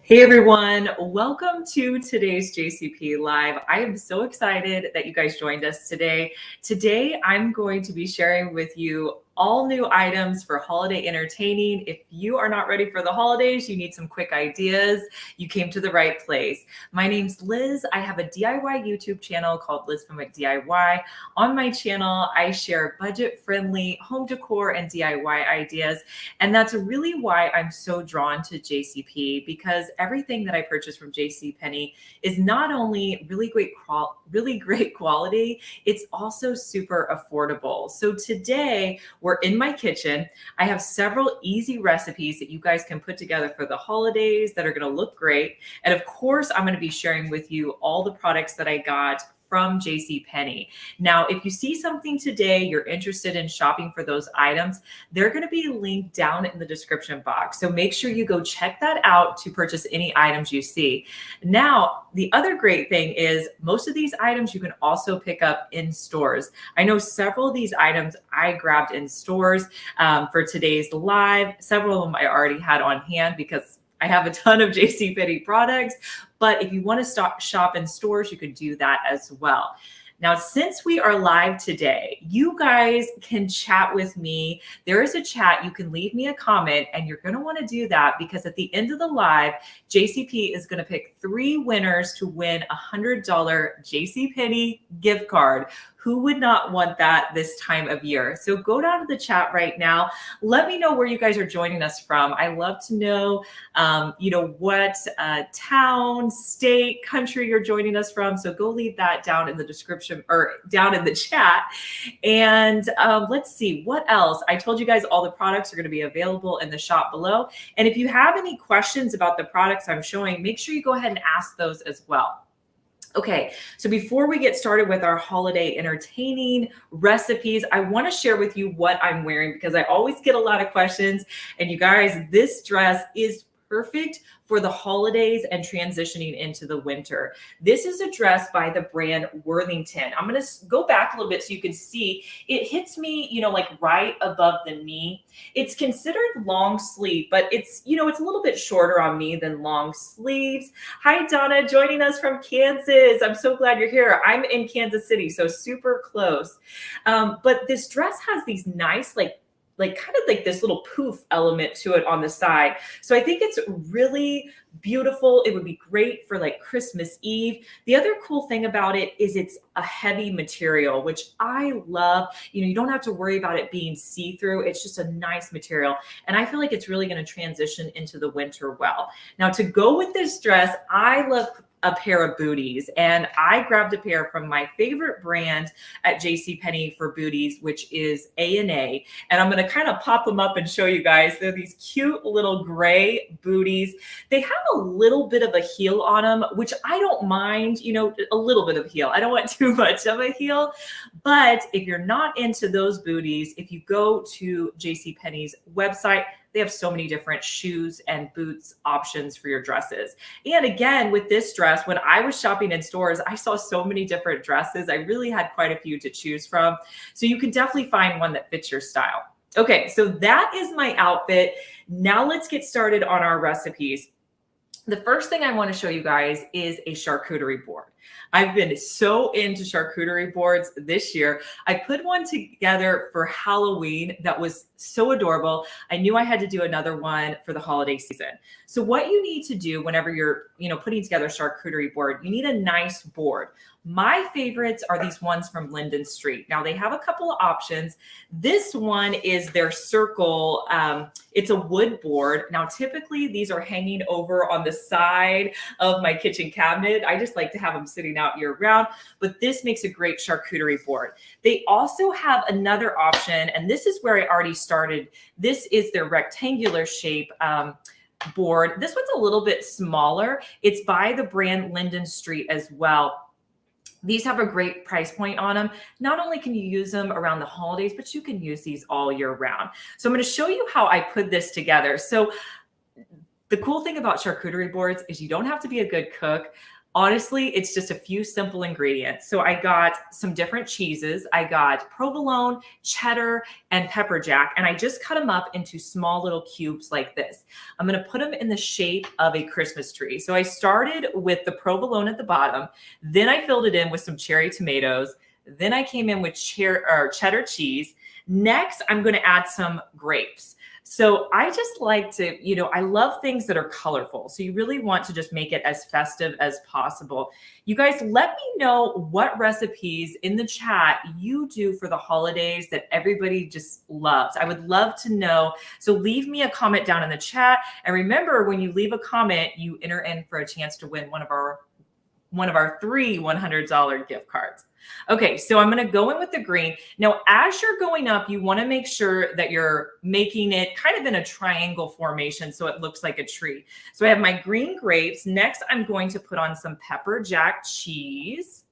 Hey everyone, welcome to today's JCP Live. I am so excited that you guys joined us today. Today, I'm going to be sharing with you all new items for holiday entertaining. If you are not ready for the holidays, you need some quick ideas, you came to the right place. My name's Liz. I have a DIY YouTube channel called Liz Fenwick DIY. On my channel, I share budget-friendly home decor and DIY ideas. And that's really why I'm so drawn to JCP, because everything that I purchase from JCPenney is not only really great quality, it's also super affordable. So today, we're in my kitchen. I have several easy recipes that you guys can put together for the holidays that are going to look great. And of course, I'm going to be sharing with you all the products that I got from JCPenney. Now, if you see something today, you're interested in shopping for those items, they're going to be linked down in the description box. So make sure you go check that out to purchase any items you see. Now, the other great thing is most of these items you can also pick up in stores. I know several of these items I grabbed in stores for today's live. Several of them I already had on hand because I have a ton of JCPenney products, but if you want to shop in stores, you could do that as well. Now, since we are live today, you guys can chat with me. There is a chat. You can leave me a comment, and you're going to want to do that because at the end of the live, JCP is going to pick 3 winners to win a $100 JCPenney gift card. Who would not want that this time of year? So go down to the chat right now. Let me know where you guys are joining us from. I love to know, what town, state, country you're joining us from. So go leave that down in the description or down in the chat. And let's see what else. I told you guys all the products are going to be available in the shop below. And if you have any questions about the products I'm showing, make sure you go ahead and ask those as well. Okay, so before we get started with our holiday entertaining recipes, I want to share with you what I'm wearing because I always get a lot of questions. And you guys, this dress is perfect for the holidays and transitioning into the winter. This is a dress by the brand Worthington. I'm going to go back a little bit so you can see it hits me, like right above the knee. It's considered long sleeve, but it's a little bit shorter on me than long sleeves. Hi, Donna, joining us from Kansas. I'm so glad you're here. I'm in Kansas City, so super close. But this dress has these nice, kind of like this little poof element to it on the side. So I think it's really beautiful. It would be great for like Christmas Eve. The other cool thing about it is it's a heavy material, which I love. You don't have to worry about it being see-through. It's just a nice material. And I feel like it's really going to transition into the winter well. Now to go with this dress, I love a pair of booties, and I grabbed a pair from my favorite brand at JCPenney for booties, which is a.n.a. And I'm going to kind of pop them up and show you guys. They're these cute little gray booties. They have a little bit of a heel on them, which I don't mind, a little bit of heel. I don't want too much of a heel, but if you're not into those booties, if you go to JCPenney's website, they have so many different shoes and boots options for your dresses. And again, with this dress, when I was shopping in stores, I saw so many different dresses. I really had quite a few to choose from. So you can definitely find one that fits your style. Okay, so that is my outfit. Now let's get started on our recipes. The first thing I want to show you guys is a charcuterie board. I've been so into charcuterie boards this year. I put one together for Halloween that was so adorable. I knew I had to do another one for the holiday season. So what you need to do whenever you're, putting together a charcuterie board, you need a nice board. My favorites are these ones from Linden Street. Now they have a couple of options. This one is their circle. It's a wood board. Now, typically these are hanging over on the side of my kitchen cabinet. I just like to have them sitting out year round, but this makes a great charcuterie board. They also have another option, and this is where I already started. This is their rectangular shape board. This one's a little bit smaller. It's by the brand Linden Street as well. These have a great price point on them. Not only can you use them around the holidays, but you can use these all year round. So I'm going to show you how I put this together. So the cool thing about charcuterie boards is you don't have to be a good cook. Honestly, it's just a few simple ingredients. So I got some different cheeses. I got provolone, cheddar, and pepper jack, and I just cut them up into small little cubes like this. I'm going to put them in the shape of a Christmas tree. So I started with the provolone at the bottom. Then I filled it in with some cherry tomatoes. Then I came in with cheddar cheese. Next, I'm going to add some grapes. So I just like to, I love things that are colorful. So you really want to just make it as festive as possible. You guys, let me know what recipes in the chat you do for the holidays that everybody just loves. I would love to know. So leave me a comment down in the chat. And remember, when you leave a comment, you enter in for a chance to win one of our 3 $100 gift cards. Okay, so I'm going to go in with the green. Now, as you're going up, you want to make sure that you're making it kind of in a triangle formation so it looks like a tree. So I have my green grapes. Next, I'm going to put on some pepper jack cheese.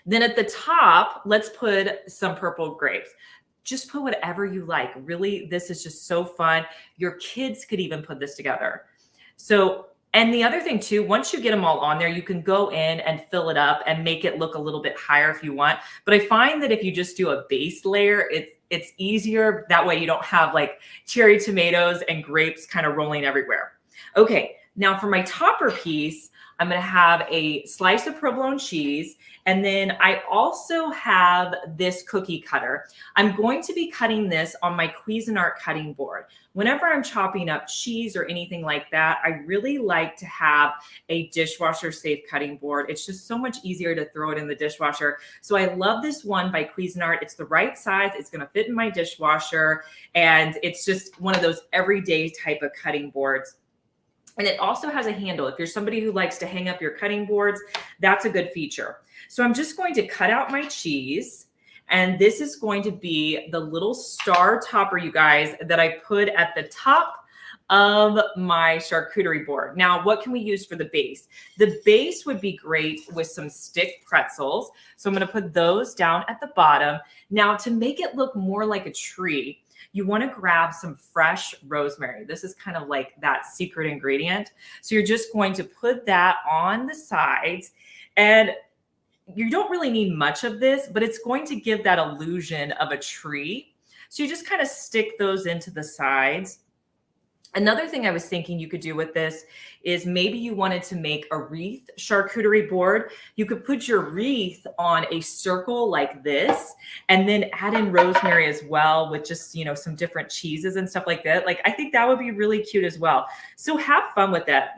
Then at the top, let's put some purple grapes. Just put whatever you like. Really, this is just so fun. Your kids could even put this together. And the other thing too, once you get them all on there, you can go in and fill it up and make it look a little bit higher if you want. But I find that if you just do a base layer, it's easier. That way you don't have like cherry tomatoes and grapes kind of rolling everywhere. Okay, now for my topper piece, I'm going to have a slice of provolone cheese. And then I also have this cookie cutter. I'm going to be cutting this on my Cuisinart cutting board. Whenever I'm chopping up cheese or anything like that, I really like to have a dishwasher safe cutting board. It's just so much easier to throw it in the dishwasher. So I love this one by Cuisinart. It's the right size. It's going to fit in my dishwasher. And it's just one of those everyday type of cutting boards. And it also has a handle. If you're somebody who likes to hang up your cutting boards, that's a good feature. So I'm just going to cut out my cheese. And this is going to be the little star topper, you guys, that I put at the top of my charcuterie board. Now, what can we use for the base? The base would be great with some stick pretzels. So I'm going to put those down at the bottom. Now, to make it look more like a tree, you want to grab some fresh rosemary. This is kind of like that secret ingredient. So you're just going to put that on the sides, and you don't really need much of this, but it's going to give that illusion of a tree. So you just kind of stick those into the sides. Another thing I was thinking you could do with this is maybe you wanted to make a wreath charcuterie board. You could put your wreath on a circle like this, and then add in rosemary as well with just, some different cheeses and stuff like that. Like, I think that would be really cute as well. So have fun with that.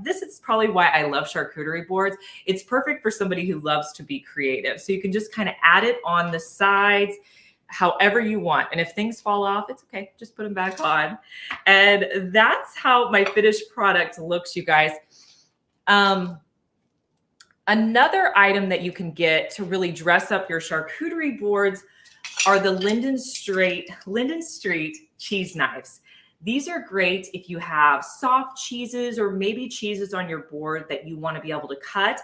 This is probably why I love charcuterie boards. It's perfect for somebody who loves to be creative. So you can just kind of add it on the sides, however you want. And if things fall off, it's okay. Just put them back on. And that's how my finished product looks, you guys. Another item that you can get to really dress up your charcuterie boards are the Linden Street cheese knives. These are great if you have soft cheeses or maybe cheeses on your board that you want to be able to cut.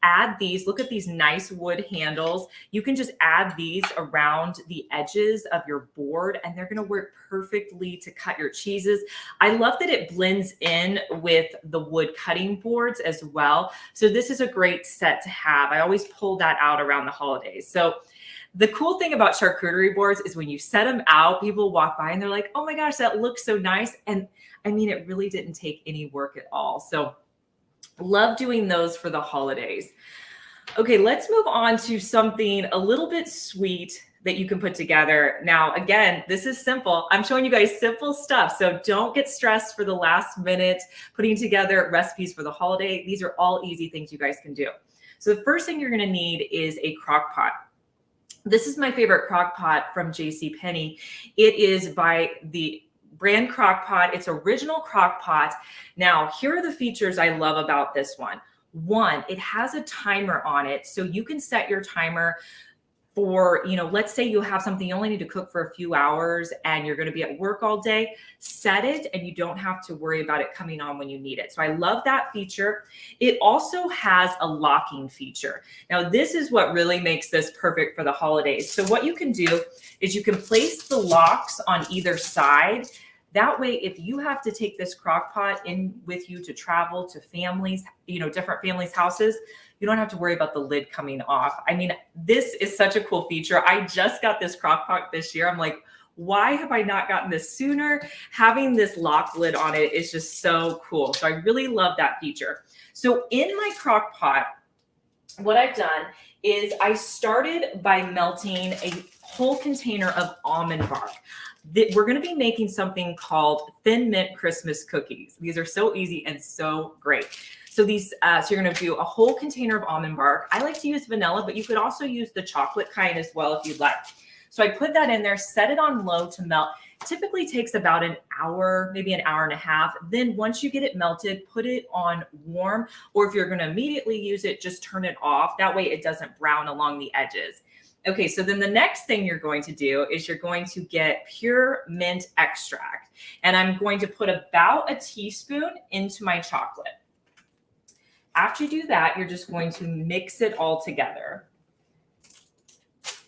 Add these. Look at these nice wood handles. You can just add these around the edges of your board, and they're going to work perfectly to cut your cheeses. I love that it blends in with the wood cutting boards as well. So this is a great set to have. I always pull that out around the holidays. So the cool thing about charcuterie boards is when you set them out, people walk by and they're like, oh my gosh, that looks so nice. And I mean, it really didn't take any work at all. So love doing those for the holidays. Okay, let's move on to something a little bit sweet that you can put together. Now, again, this is simple. I'm showing you guys simple stuff. So don't get stressed for the last minute putting together recipes for the holiday. These are all easy things you guys can do. So the first thing you're going to need is a crock-pot. This is my favorite crock-pot from JCPenney. It is by the brand Crock-Pot. It's original Crock-Pot. Now, here are the features I love about this one. One, it has a timer on it, so you can set your timer for, let's say you have something you only need to cook for a few hours and you're going to be at work all day, set it and you don't have to worry about it coming on when you need it. So I love that feature. It also has a locking feature. Now, this is what really makes this perfect for the holidays. So what you can do is you can place the locks on either side. That way, if you have to take this Crock-Pot in with you to travel to families, different families' houses, you don't have to worry about the lid coming off. I mean, this is such a cool feature. I just got this Crock-Pot this year. I'm like, why have I not gotten this sooner? Having this lock lid on it is just so cool. So I really love that feature. So in my Crock-Pot, what I've done is I started by melting a whole container of almond bark. We're going to be making something called Thin Mint Christmas cookies. These are so easy and so great. So so you're going to do a whole container of almond bark. I like to use vanilla, but you could also use the chocolate kind as well if you'd like. So I put that in there, set it on low to melt. Typically takes about an hour, maybe an hour and a half. Then once you get it melted, put it on warm, or if you're going to immediately use it, just turn it off. That way it doesn't brown along the edges. Okay, so then the next thing you're going to do is you're going to get pure mint extract. And I'm going to put about a teaspoon into my chocolate. After you do that, you're just going to mix it all together.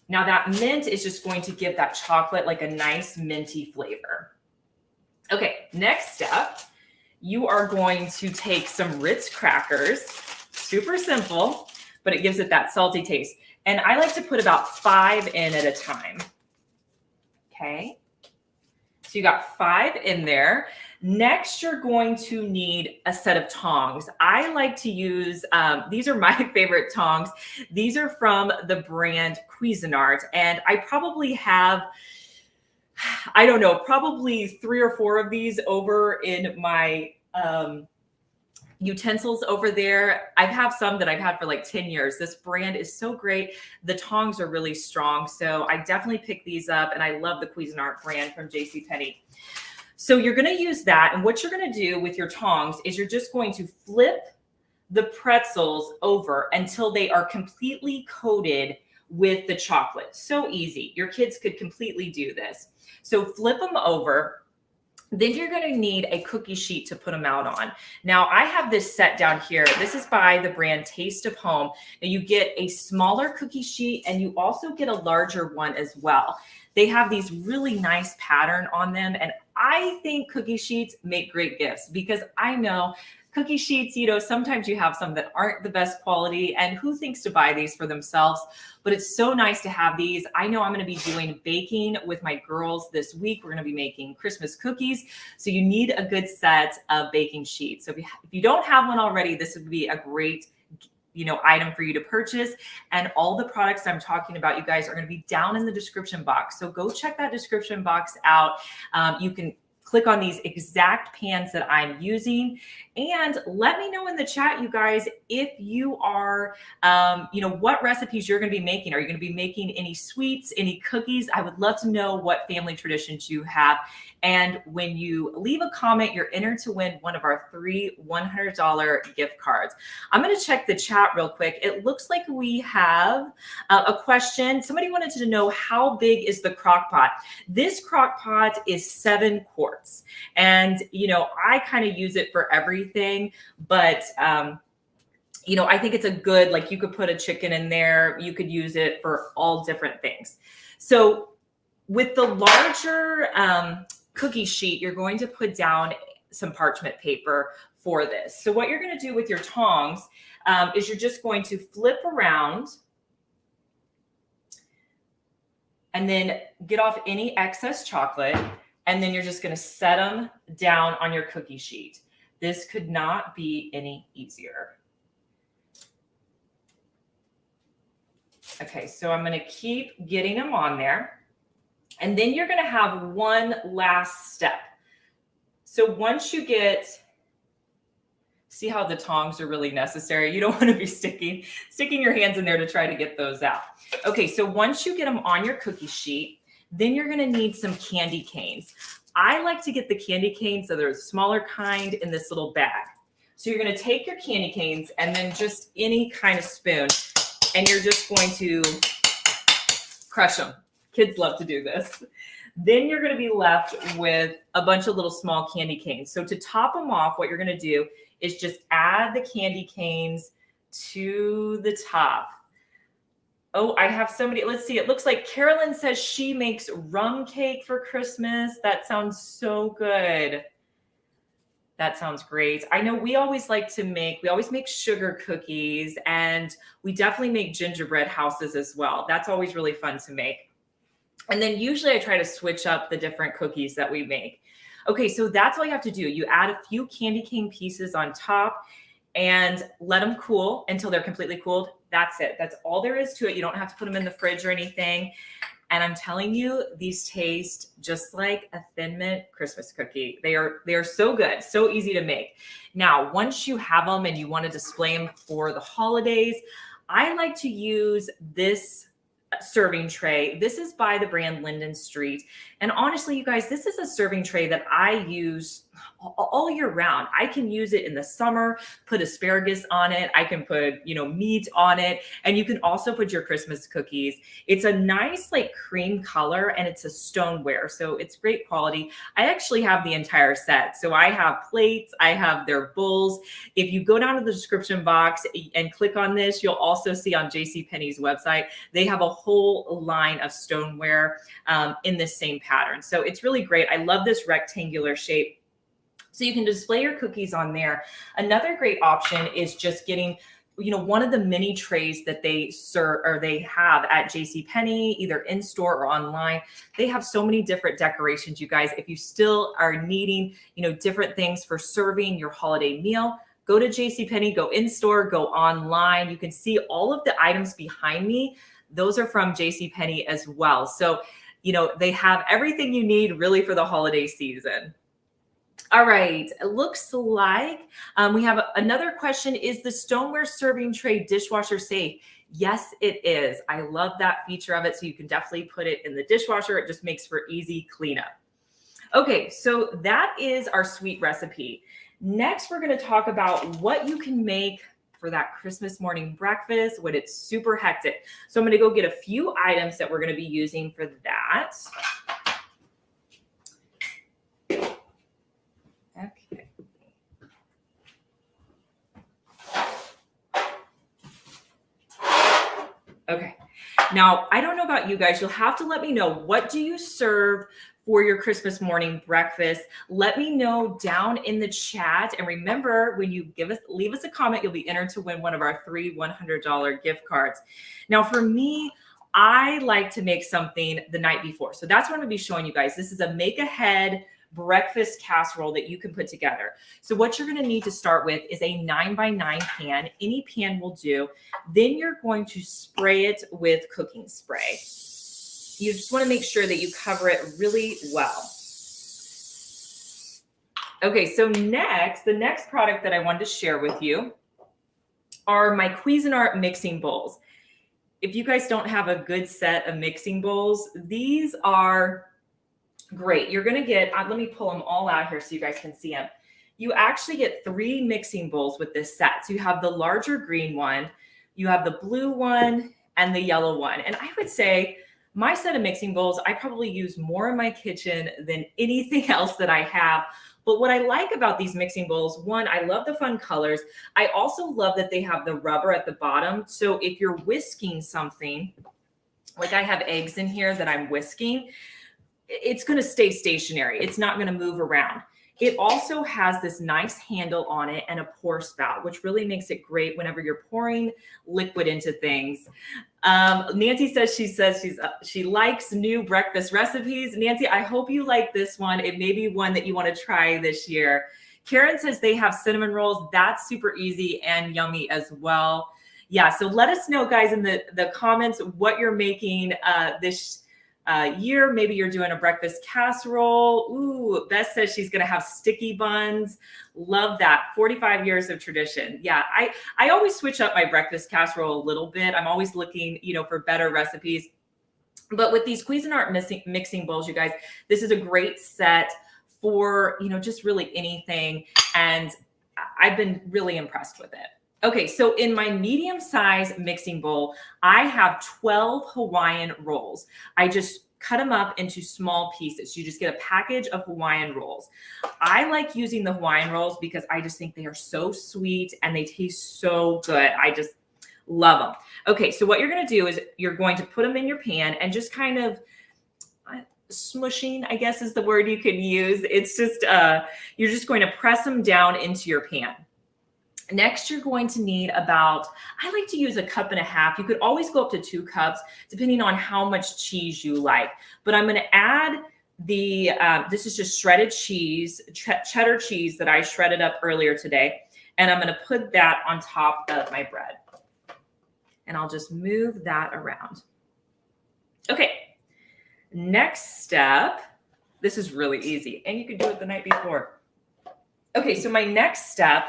Now that mint is just going to give that chocolate like a nice minty flavor. Okay, next step, you are going to take some Ritz Crackers. Super simple, but it gives it that salty taste. And I like to put about 5 in at a time. Okay. So you got 5 in there. Next, you're going to need a set of tongs. I like to use, these are my favorite tongs. These are from the brand Cuisinart. And I probably have, I don't know, probably 3 or 4 of these over in my utensils over there. I have some that I've had for like 10 years. This brand is so great. The tongs are really strong. So I definitely pick these up, and I love the Cuisinart brand from JCPenney. So you're going to use that. And what you're going to do with your tongs is you're just going to flip the pretzels over until they are completely coated with the chocolate. So easy. Your kids could completely do this. So flip them over. Then you're going to need a cookie sheet to put them out on. Now, I have this set down here. This is by the brand Taste of Home. And you get a smaller cookie sheet, and you also get a larger one as well. They have these really nice pattern on them. And I think cookie sheets make great gifts, because I know cookie sheets, sometimes you have some that aren't the best quality, and who thinks to buy these for themselves? But it's so nice to have these. I know I'm going to be doing baking with my girls this week. We're going to be making Christmas cookies. So you need a good set of baking sheets. So if you don't have one already, this would be a great item for you to purchase. And all the products I'm talking about, you guys, are going to be down in the description box. So go check that description box out. You can click on these exact pans that I'm using, and let me know in the chat, you guys, if you are, what recipes you're going to be making. Are you going to be making any sweets, any cookies? I would love to know what family traditions you have. And when you leave a comment, you're entered to win one of our 3 $100 gift cards. I'm going to check the chat real quick. It looks like we have a question. Somebody wanted to know, how big is the Crock-Pot? This Crock-Pot is 7 quarts. And, I kind of use it for everything, but, I think it's a good, like, you could put a chicken in there. You could use it for all different things. So with the larger cookie sheet, you're going to put down some parchment paper for this. So what you're going to do with your tongs is you're just going to flip around and then get off any excess chocolate. And then you're just going to set them down on your cookie sheet. This could not be any easier. Okay, so I'm going to keep getting them on there. And then you're going to have one last step. So once you see how the tongs are really necessary. You don't want to be sticking your hands in there to try to get those out. Okay, so once you get them on your cookie sheet, then you're going to need some candy canes. I like to get the candy canes, so there's a smaller kind in this little bag. So you're going to take your candy canes and then just any kind of spoon, and you're just going to Crush them. Kids love to do this. Then you're going to be left with a bunch of little small candy canes. So to top them off, what you're going to do is just add the candy canes to the top. Oh, I have somebody, let's see. It looks like Carolyn says she makes rum cake for Christmas. That sounds so good. That sounds great. I know we always make sugar cookies, and we definitely make gingerbread houses as well. That's always really fun to make. And then usually I try to switch up the different cookies that we make. Okay, so that's all you have to do. You add a few candy cane pieces on top and let them cool until they're completely cooled. That's it. That's all there is to it. You don't have to put them in the fridge or anything. And I'm telling you, these taste just like a Thin Mint Christmas cookie. They are so good, so easy to make. Now, once you have them and you want to display them for the holidays, I like to use this serving tray. This is by the brand Linden Street. And honestly, you guys, this is a serving tray that I use all year round. I can use it in the summer, put asparagus on it. I can put, meat on it. And you can also put your Christmas cookies. It's a nice like cream color, and it's a stoneware. So it's great quality. I actually have the entire set. So I have plates, I have their bowls. If you go down to the description box and click on this, you'll also see on JCPenney's website, they have a whole line of stoneware in this same pattern. So it's really great. I love this rectangular shape. So you can display your cookies on there. Another great option is just getting, one of the mini trays that they serve or they have at JCPenney, either in store or online. They have so many different decorations, you guys. If you still are needing, different things for serving your holiday meal, go to JCPenney, go in store, go online. You can see all of the items behind me. Those are from JCPenney as well. So, they have everything you need really for the holiday season. All right, it looks like we have another question. Is the stoneware serving tray dishwasher safe? Yes, it is. I love that feature of it. So you can definitely put it in the dishwasher. It just makes for easy cleanup. Okay, so that is our sweet recipe. Next, we're going to talk about what you can make for that Christmas morning breakfast when it's super hectic. So I'm going to go get a few items that we're going to be using for that. Okay. Okay. Now, I don't know about you guys. You'll have to let me know, what do you serve for your Christmas morning breakfast? Let me know down in the chat. And remember, when you leave us a comment, you'll be entered to win one of our 3 $100 gift cards. Now, for me, I like to make something the night before. So that's what I'm going to be showing you guys. This is a make ahead breakfast casserole that you can put together. So what you're going to need to start with is a 9x9 pan. Any pan will do. Then you're going to spray it with cooking spray. You just want to make sure that you cover it really well. Okay, so the next product that I wanted to share with you are my Cuisinart mixing bowls. If you guys don't have a good set of mixing bowls, these are great. You're going to get, let me pull them all out here so you guys can see them. You actually get 3 mixing bowls with this set. So you have the larger green one, you have the blue one, and the yellow one. And I would say my set of mixing bowls, I probably use more in my kitchen than anything else that I have. But what I like about these mixing bowls, one, I love the fun colors. I also love that they have the rubber at the bottom. So if you're whisking something, like I have eggs in here that I'm whisking, it's going to stay stationary. It's not going to move around. It also has this nice handle on it and a pour spout, which really makes it great whenever you're pouring liquid into things. Nancy says she likes new breakfast recipes. Nancy, I hope you like this one. It may be one that you want to try this year. Karen says they have cinnamon rolls. That's super easy and yummy as well. Yeah, so let us know, guys, in the comments what you're making this year. Maybe you're doing a breakfast casserole. Ooh, Beth says she's going to have sticky buns. Love that. 45 years of tradition. Yeah, I always switch up my breakfast casserole a little bit. I'm always looking, for better recipes. But with these Cuisinart mixing bowls, you guys, this is a great set for, just really anything. And I've been really impressed with it. Okay, so in my medium size mixing bowl, I have 12 Hawaiian rolls. I just cut them up into small pieces. You just get a package of Hawaiian rolls. I like using the Hawaiian rolls because I just think they are so sweet and they taste so good. I just love them. Okay, so what you're going to do is you're going to put them in your pan and just kind of smushing, I guess is the word you could use. It's just, you're just going to press them down into your pan. Next, you're going to need about, I like to use 1.5 cups. You could always go up to 2 cups, depending on how much cheese you like. But I'm going to add the, this is just shredded cheese, cheddar cheese that I shredded up earlier today. And I'm going to put that on top of my bread. And I'll just move that around. Okay, next step. This is really easy. And you can do it the night before. Okay, so my next step,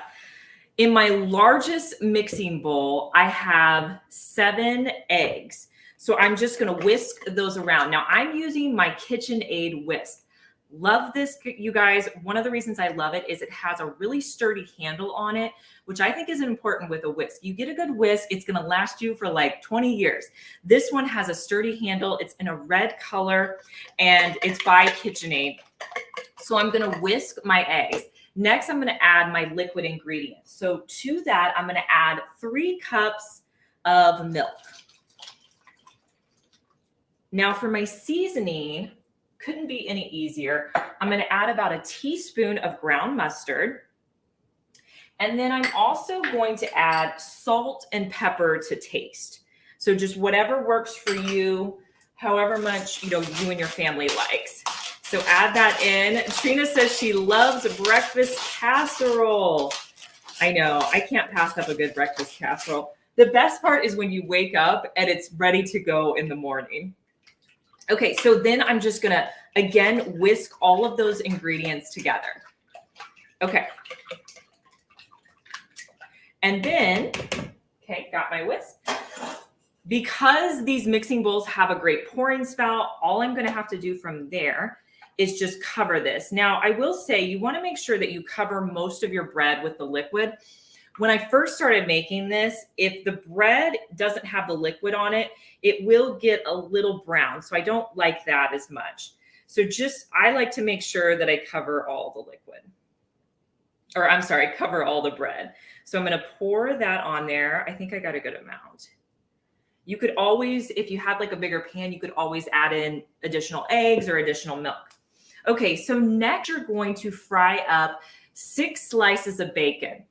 in my largest mixing bowl, I have 7 eggs. So I'm just going to whisk those around. Now I'm using my KitchenAid whisk. Love this, you guys. One of the reasons I love it is it has a really sturdy handle on it, which I think is important with a whisk. You get a good whisk, it's going to last you for like 20 years. This one has a sturdy handle. It's in a red color and it's by KitchenAid. So I'm going to whisk my eggs. Next, I'm going to add my liquid ingredients. So to that, I'm going to add 3 cups of milk. Now for my seasoning, couldn't be any easier. I'm going to add about 1 teaspoon of ground mustard. And then I'm also going to add salt and pepper to taste. So just whatever works for you, however much, you and your family likes. So add that in. Trina says she loves breakfast casserole. I know, I can't pass up a good breakfast casserole. The best part is when you wake up and it's ready to go in the morning. Okay, so then I'm just gonna, again, whisk all of those ingredients together. Okay. And then, okay, got my whisk. Because these mixing bowls have a great pouring spout, all I'm gonna have to do from there is just cover this. Now, I will say you wanna make sure that you cover most of your bread with the liquid. When I first started making this, if the bread doesn't have the liquid on it, it will get a little brown. So I don't like that as much. So I like to make sure that I cover all the liquid. Or I'm sorry, cover all the bread. So I'm gonna pour that on there. I think I got a good amount. You could always, if you had like a bigger pan, you could always add in additional eggs or additional milk. Okay, so next you're going to fry up 6 slices of bacon.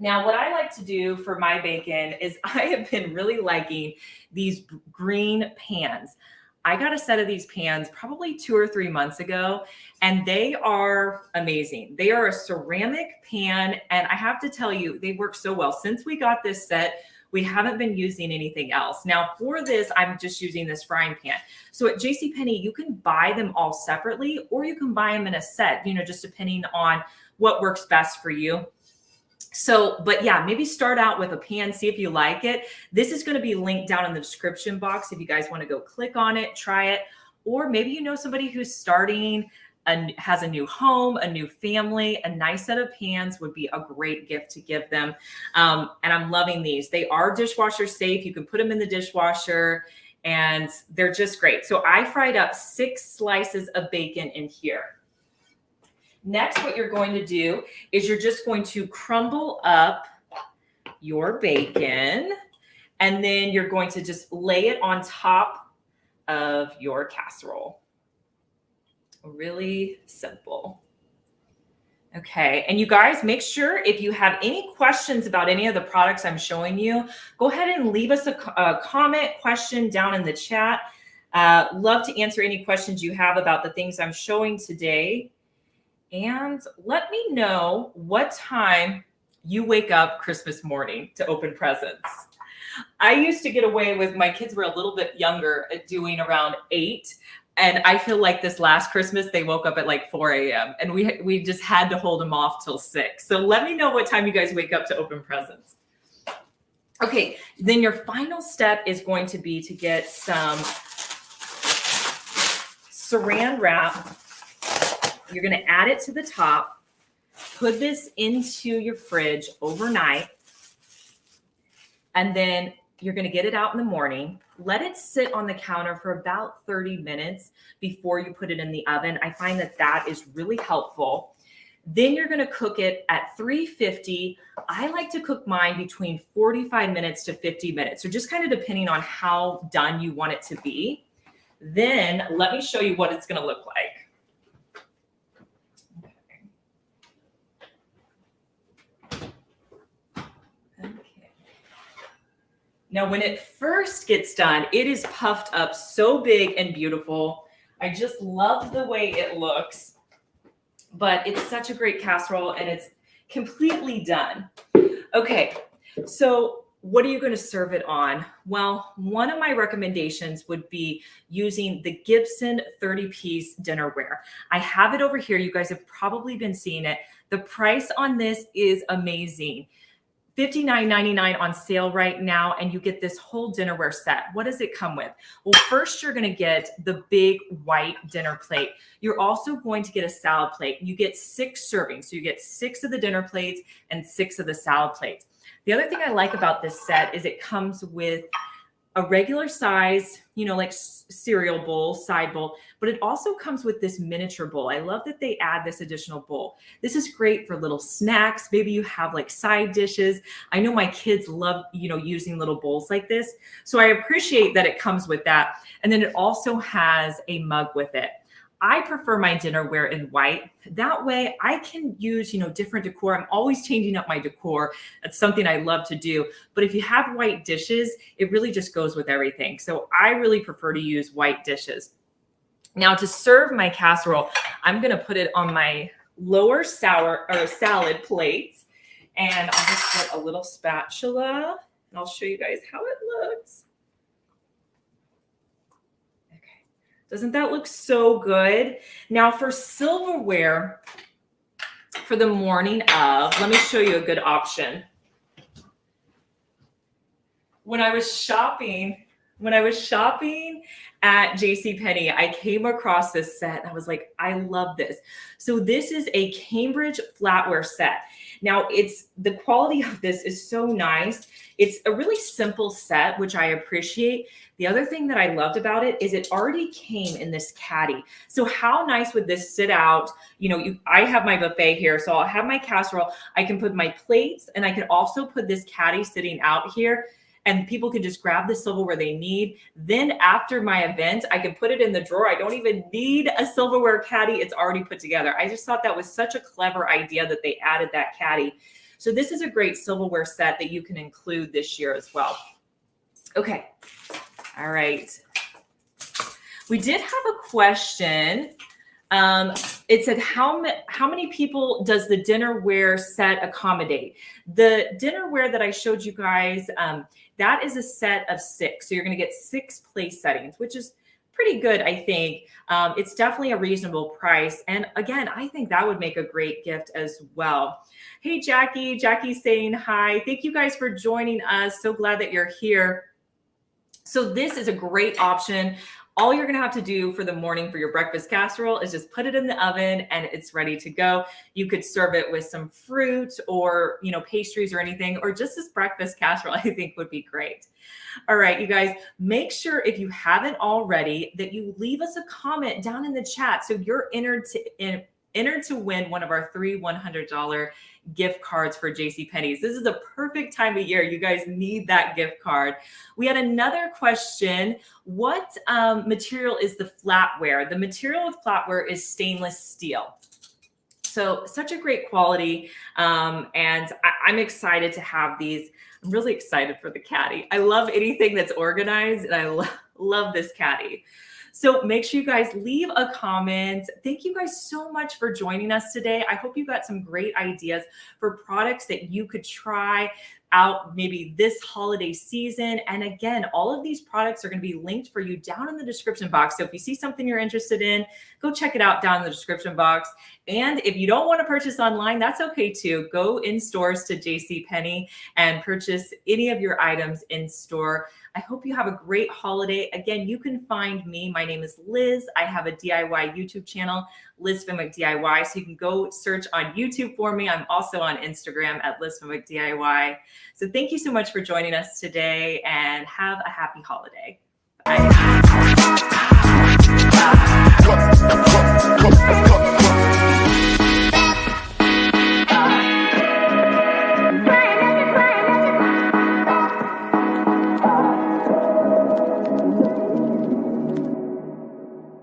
Now, what I like to do for my bacon is I have been really liking these green pans. I got a set of these pans probably 2 or 3 months ago, and they are amazing. They are a ceramic pan, and I have to tell you, they work so well. Since we got this set, we haven't been using anything else. Now, for this, I'm just using this frying pan. So at JCPenney, you can buy them all separately, or you can buy them in a set, just depending on what works best for you. So, but yeah, maybe start out with a pan, see if you like it. This is going to be linked down in the description box if you guys want to go click on it, try it. Or maybe you know somebody who's starting and has a new home, a new family. A nice set of pans would be a great gift to give them. And I'm loving these. They are dishwasher safe. You can put them in the dishwasher and they're just great. So I fried up 6 slices of bacon in here. Next, what you're going to do is you're just going to crumble up your bacon, and then you're going to just lay it on top of your casserole. Really simple. Okay, and you guys, make sure if you have any questions about any of the products I'm showing you, go ahead and leave us a comment, question down in the chat. Love to answer any questions you have about the things I'm showing today. And let me know what time you wake up Christmas morning to open presents. I used to get away with, my kids were a little bit younger, at doing around 8. And I feel like this last Christmas, they woke up at like 4 a.m. And we just had to hold them off till 6. So let me know what time you guys wake up to open presents. Okay, then your final step is going to be to get some saran wrap. You're going to add it to the top, put this into your fridge overnight. And then you're going to get it out in the morning. Let it sit on the counter for about 30 minutes before you put it in the oven. I find that that is really helpful. Then you're going to cook it at 350. I like to cook mine between 45 minutes to 50 minutes. So just kind of depending on how done you want it to be. Then let me show you what it's going to look like. Okay. Now, when it first gets done, it is puffed up so big and beautiful. I just love the way it looks. But it's such a great casserole and it's completely done. Okay, so what are you going to serve it on? Well, one of my recommendations would be using the Gibson 30-piece dinnerware. I have it over here. You guys have probably been seeing it. The price on this is amazing. $59.99 on sale right now, and you get this whole dinnerware set. What does it come with? Well, first you're going to get the big white dinner plate. You're also going to get a salad plate. You get 6 servings. So you get 6 of the dinner plates and 6 of the salad plates. The other thing I like about this set is it comes with a regular size, like cereal bowl, side bowl, but it also comes with this miniature bowl. I love that they add this additional bowl. This is great for little snacks. Maybe you have like side dishes. I know my kids love, using little bowls like this. So I appreciate that it comes with that. And then it also has a mug with it. I prefer my dinnerware in white. That way I can use, different decor. I'm always changing up my decor. That's something I love to do. But if you have white dishes, it really just goes with everything. So I really prefer to use white dishes. Now to serve my casserole, I'm going to put it on my lower salad plates. And I'll just get a little spatula and I'll show you guys how it looks. Doesn't that look so good? Now for silverware, for the morning of, let me show you a good option. When I was shopping at JCPenney, I came across this set and I was like, I love this. So this is a Cambridge flatware set. Now the quality of this is so nice. It's a really simple set, which I appreciate. The other thing that I loved about it is it already came in this caddy. So how nice would this sit out? I have my buffet here, so I'll have my casserole. I can put my plates and I can also put this caddy sitting out here and people can just grab the silverware they need. Then after my event, I can put it in the drawer. I don't even need a silverware caddy. It's already put together. I just thought that was such a clever idea that they added that caddy. So this is a great silverware set that you can include this year as well. Okay. All right. We did have a question. It said, how many people does the dinnerware set accommodate? The dinnerware that I showed you guys, that is a set of 6. So you're going to get 6 place settings, which is pretty good, I think. It's definitely a reasonable price. And again, I think that would make a great gift as well. Hey, Jackie. Jackie's saying hi. Thank you guys for joining us. So glad that you're here. So this is a great option. All you're going to have to do for the morning for your breakfast casserole is just put it in the oven and it's ready to go. You could serve it with some fruit or, pastries or anything, or just this breakfast casserole, I think would be great. All right, you guys, make sure if you haven't already that you leave us a comment down in the chat. So you're entered to win one of our 3 $100 gift cards for JCPenney's. This is a perfect time of year. You guys need that gift card. We had another question. What material is the flatware? The material with flatware is stainless steel. So such a great quality. And I'm excited to have these. I'm really excited for the caddy. I love anything that's organized and I love this caddy. So make sure you guys leave a comment. Thank you guys so much for joining us today. I hope you got some great ideas for products that you could try out maybe this holiday season. And again, all of these products are going to be linked for you down in the description box. So if you see something you're interested in, go check it out down in the description box. And if you don't want to purchase online, that's okay too. Go in stores to JCPenney and purchase any of your items in store. I hope you have a great holiday. Again, you can find me. My name is Liz. I have a DIY YouTube channel. Liz Fenwick DIY. So you can go search on YouTube for me. I'm also on Instagram at Liz Fenwick DIY. So thank you so much for joining us today, and have a happy holiday. Bye.